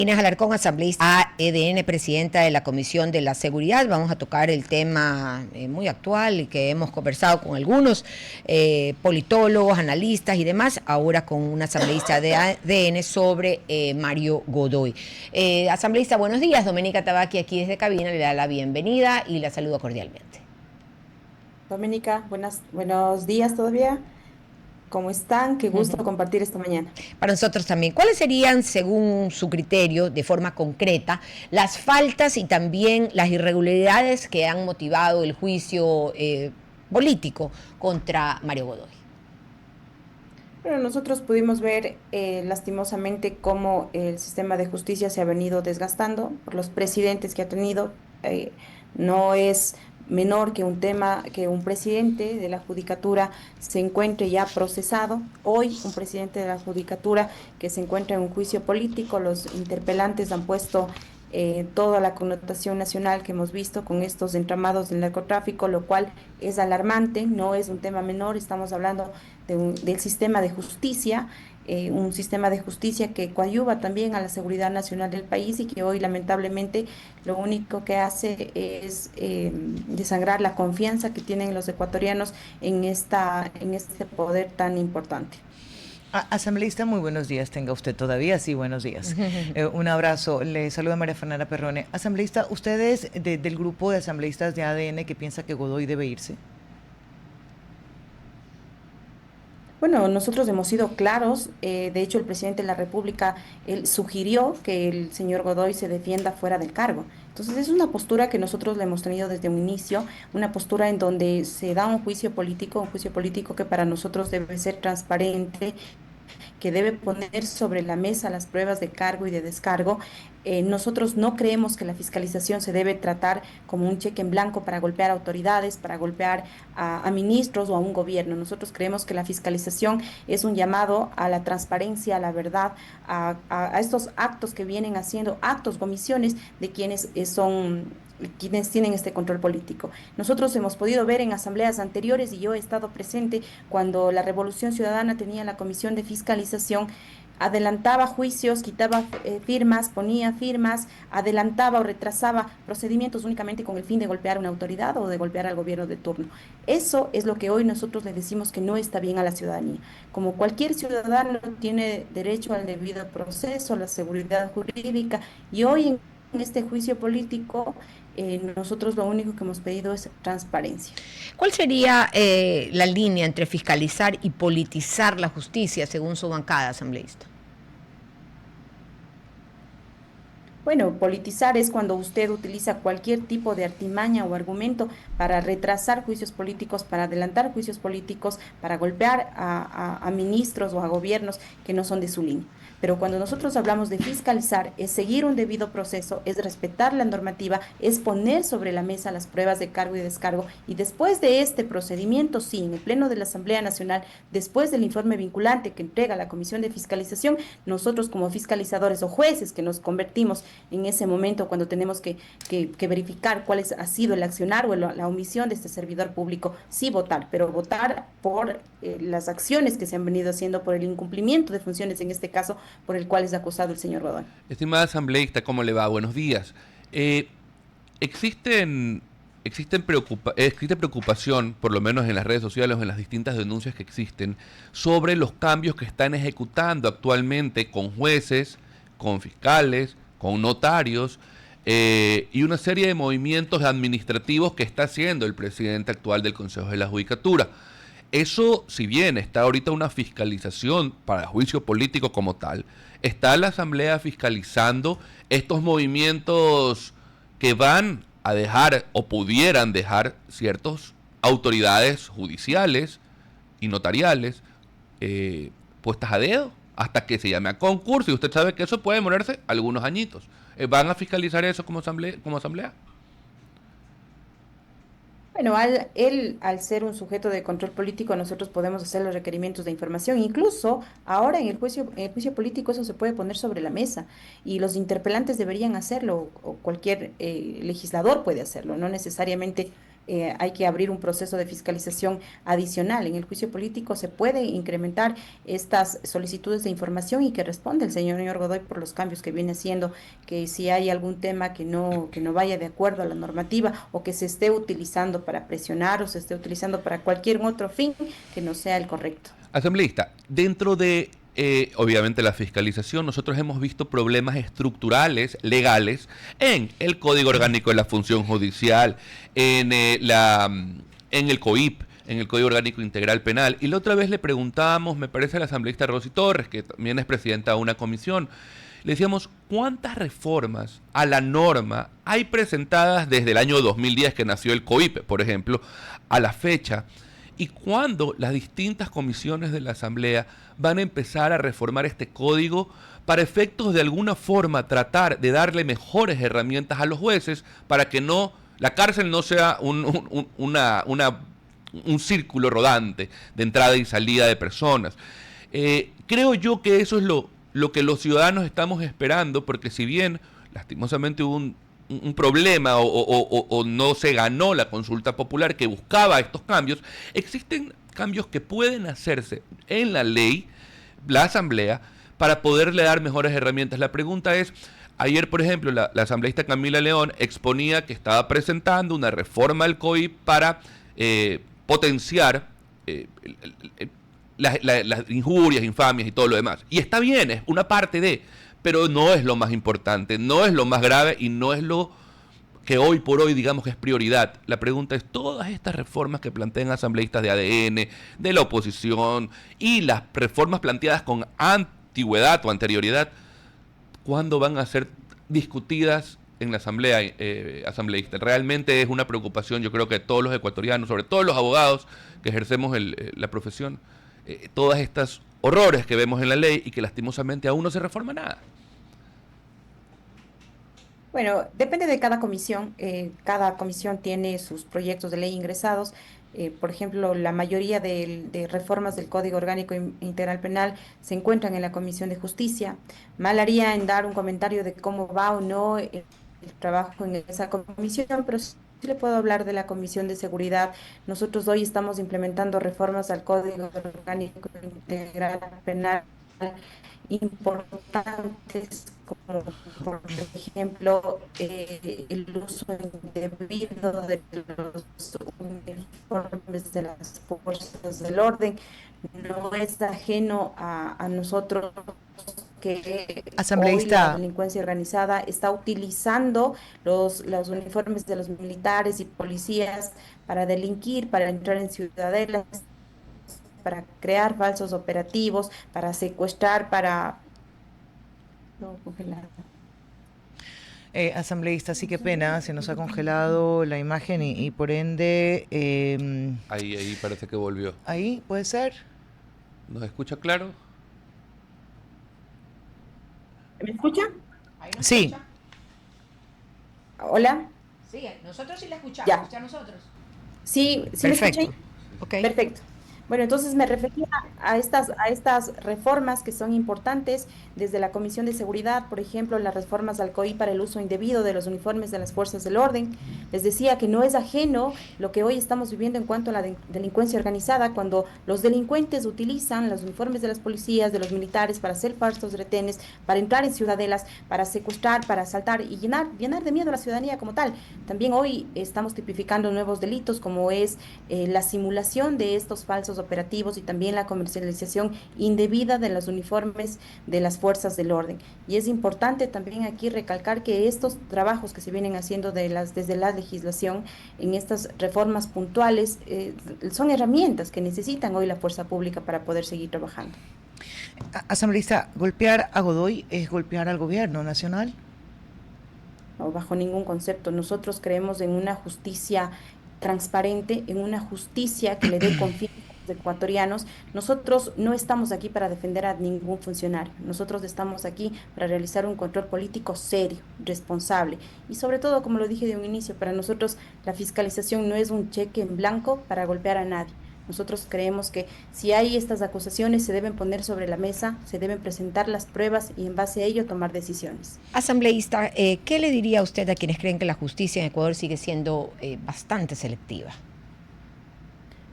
Inés Alarcón, asambleísta AEDN, presidenta de la Comisión de la Seguridad. Vamos a tocar el tema muy actual y que hemos conversado con algunos politólogos, analistas y demás, ahora con una asambleísta de AEDN sobre Mario Godoy. Asambleísta, buenos días. Doménica Tabaqui aquí desde cabina le da la bienvenida y la saludo cordialmente. Doménica, buenos días todavía. ¿Cómo están? Qué gusto compartir esta mañana. Para nosotros también, ¿cuáles serían, según su criterio, de forma concreta, las faltas y también las irregularidades que han motivado el juicio político contra Mario Godoy? Bueno, nosotros pudimos ver lastimosamente cómo el sistema de justicia se ha venido desgastando por los presidentes que ha tenido. No es menor que un tema que un presidente de la judicatura se encuentre ya procesado. Hoy un presidente de la judicatura que se encuentra en un juicio político, los interpelantes han puesto toda la connotación nacional que hemos visto con estos entramados del narcotráfico, lo cual es alarmante, no es un tema menor, estamos hablando del sistema de justicia, un sistema de justicia que coadyuva también a la seguridad nacional del país y que hoy lamentablemente lo único que hace es desangrar la confianza que tienen los ecuatorianos en este poder tan importante. Asambleísta, muy buenos días, tenga usted todavía, sí, buenos días. Un abrazo, le saluda María Fernanda Perrone. Asambleísta, ¿usted es del grupo de asambleístas de ADN que piensa que Godoy debe irse? Bueno, nosotros hemos sido claros, de hecho el presidente de la República, él sugirió que el señor Godoy se defienda fuera del cargo. Entonces es una postura que nosotros le hemos tenido desde un inicio, una postura en donde se da un juicio político que para nosotros debe ser transparente, que debe poner sobre la mesa las pruebas de cargo y de descargo. Nosotros no creemos que la fiscalización se debe tratar como un cheque en blanco para golpear autoridades, para golpear a ministros o a un gobierno. Nosotros creemos que la fiscalización es un llamado a la transparencia, a la verdad, a estos actos que vienen haciendo, actos, comisiones de quienes tienen este control político. Nosotros hemos podido ver en asambleas anteriores y yo he estado presente cuando la Revolución Ciudadana tenía la comisión de fiscalización, adelantaba juicios, quitaba firmas, ponía firmas, adelantaba o retrasaba procedimientos únicamente con el fin de golpear a una autoridad o de golpear al gobierno de turno. Eso es lo que hoy nosotros le decimos que no está bien a la ciudadanía. Como cualquier ciudadano tiene derecho al debido proceso, a la seguridad jurídica, y hoy en este juicio político nosotros lo único que hemos pedido es transparencia. ¿Cuál sería la línea entre fiscalizar y politizar la justicia, según su bancada, asambleísta? Bueno, politizar es cuando usted utiliza cualquier tipo de artimaña o argumento para retrasar juicios políticos, para adelantar juicios políticos, para golpear a ministros o a gobiernos que no son de su línea. Pero cuando nosotros hablamos de fiscalizar, es seguir un debido proceso, es respetar la normativa, es poner sobre la mesa las pruebas de cargo y descargo. Y después de este procedimiento, sí, en el Pleno de la Asamblea Nacional, después del informe vinculante que entrega la Comisión de Fiscalización, nosotros como fiscalizadores o jueces que nos convertimos en ese momento cuando tenemos que verificar ha sido el accionar o la omisión de este servidor público, sí votar, pero votar por las acciones que se han venido haciendo, por el incumplimiento de funciones, en este caso, por el cual es acusado el señor Godoy. Estimada asambleísta, ¿cómo le va? Buenos días. Existen, existe preocupación, por lo menos en las redes sociales o en las distintas denuncias que existen, sobre los cambios que están ejecutando actualmente con jueces, con fiscales, con notarios y una serie de movimientos administrativos que está haciendo el presidente actual del Consejo de la Judicatura. Eso, si bien está ahorita una fiscalización para juicio político como tal, está la Asamblea fiscalizando estos movimientos que van a dejar o pudieran dejar ciertas autoridades judiciales y notariales puestas a dedo hasta que se llame a concurso, y usted sabe que eso puede demorarse algunos añitos. ¿Van a fiscalizar eso como asamblea? Bueno, al ser un sujeto de control político, nosotros podemos hacer los requerimientos de información. Incluso ahora en el juicio político eso se puede poner sobre la mesa y los interpelantes deberían hacerlo o cualquier legislador puede hacerlo, no necesariamente hay que abrir un proceso de fiscalización adicional. En el juicio político se puede incrementar estas solicitudes de información y que responde el señor Godoy por los cambios que viene haciendo, que si hay algún tema que no vaya de acuerdo a la normativa o que se esté utilizando para presionar o se esté utilizando para cualquier otro fin que no sea el correcto. Asambleísta, dentro de obviamente la fiscalización, nosotros hemos visto problemas estructurales, legales, en el Código Orgánico de la Función Judicial, en el COIP, en el Código Orgánico Integral Penal. Y la otra vez le preguntábamos, me parece a la asambleísta Rosy Torres, que también es presidenta de una comisión, le decíamos, ¿cuántas reformas a la norma hay presentadas desde el año 2010 que nació el COIP, por ejemplo, a la fecha? ¿Y cuándo las distintas comisiones de la Asamblea van a empezar a reformar este código para efectos de alguna forma tratar de darle mejores herramientas a los jueces para que no la cárcel no sea un círculo rodante de entrada y salida de personas? Creo yo que eso es lo que los ciudadanos estamos esperando, porque si bien lastimosamente hubo un problema o no se ganó la consulta popular que buscaba estos cambios, existen cambios que pueden hacerse en la ley, la Asamblea, para poderle dar mejores herramientas. La pregunta es, ayer por ejemplo la asambleísta Camila León exponía que estaba presentando una reforma al COIP para potenciar las injurias, infamias y todo lo demás. Y está bien, es una parte de... pero no es lo más importante, no es lo más grave y no es lo que hoy por hoy digamos que es prioridad. La pregunta es, todas estas reformas que plantean asambleístas de ADN, de la oposición y las reformas planteadas con antigüedad o anterioridad, ¿cuándo van a ser discutidas en la asamblea asambleísta? Realmente es una preocupación, yo creo que todos los ecuatorianos, sobre todo los abogados que ejercemos la profesión, todas estas horrores que vemos en la ley y que lastimosamente aún no se reforma nada. Bueno, depende de cada comisión tiene sus proyectos de ley ingresados. Por ejemplo, la mayoría de reformas del Código Orgánico Integral Penal se encuentran en la Comisión de Justicia. Mal haría en dar un comentario de cómo va o no el trabajo en esa comisión, pero sí le puedo hablar de la Comisión de Seguridad. Nosotros hoy estamos implementando reformas al Código Orgánico Integral Penal importantes, como por ejemplo el uso indebido de los uniformes de las fuerzas del orden. No es ajeno a nosotros que hoy la delincuencia organizada está utilizando los uniformes de los militares y policías para delinquir, para entrar en ciudadelas, para crear falsos operativos, para secuestrar, para... No, congelado. Asambleísta, sí, qué pena, se nos ha congelado la imagen y por ende... Ahí parece que volvió. ¿Ahí puede ser? ¿Nos escucha claro? ¿Me escucha? Sí. ¿Hola? Sí, nosotros sí la escuchamos. Ya. ¿Escucha a nosotros? Sí, ¿sí me escucha ahí? Okay. Perfecto. Bueno, entonces me refería a estas reformas que son importantes desde la Comisión de Seguridad, por ejemplo, las reformas al COI para el uso indebido de los uniformes de las fuerzas del orden. Les decía que no es ajeno lo que hoy estamos viviendo en cuanto a la delincuencia organizada, cuando los delincuentes utilizan los uniformes de las policías, de los militares, para hacer falsos retenes, para entrar en ciudadelas, para secuestrar, para asaltar y llenar de miedo a la ciudadanía como tal. También hoy estamos tipificando nuevos delitos, como es la simulación de estos falsos operativos y también la comercialización indebida de los uniformes de las fuerzas del orden. Y es importante también aquí recalcar que estos trabajos que se vienen haciendo desde la legislación en estas reformas puntuales son herramientas que necesitan hoy la fuerza pública para poder seguir trabajando. Asambleísta, ¿golpear a Godoy es golpear al gobierno nacional? No, bajo ningún concepto. Nosotros creemos en una justicia transparente, en una justicia que le dé confianza a los ecuatorianos. Nosotros no estamos aquí para defender a ningún funcionario. Nosotros estamos aquí para realizar un control político serio, responsable. Y sobre todo, como lo dije de un inicio, para nosotros la fiscalización no es un cheque en blanco para golpear a nadie. Nosotros creemos que si hay estas acusaciones se deben poner sobre la mesa, se deben presentar las pruebas y en base a ello tomar decisiones. Asambleísta, ¿qué le diría a usted a quienes creen que la justicia en Ecuador sigue siendo bastante selectiva?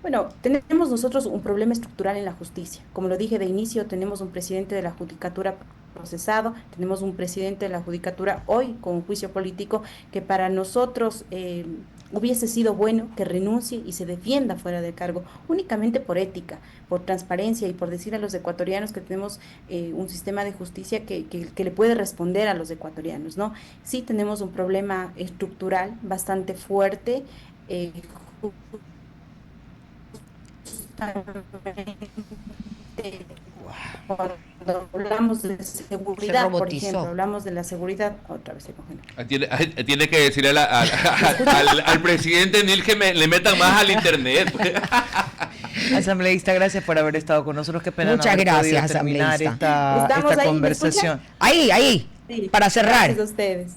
Bueno, tenemos nosotros un problema estructural en la justicia. Como lo dije de inicio, tenemos un presidente de la Judicatura procesado, tenemos un presidente de la Judicatura hoy con un juicio político que para nosotros hubiese sido bueno que renuncie y se defienda fuera del cargo, únicamente por ética, por transparencia y por decir a los ecuatorianos que tenemos un sistema de justicia que le puede responder a los ecuatorianos, ¿no? Sí tenemos un problema estructural bastante fuerte, cuando hablamos de seguridad, por ejemplo, hablamos de la seguridad, otra vez se congeló. Tiene que decirle al presidente Nil que le metan más al internet. Asambleísta, gracias por haber estado con nosotros. Qué pena Muchas no haber gracias, podido terminar asambleísta. esta Ahí, conversación. Ahí, sí, para cerrar. gracias a ustedes.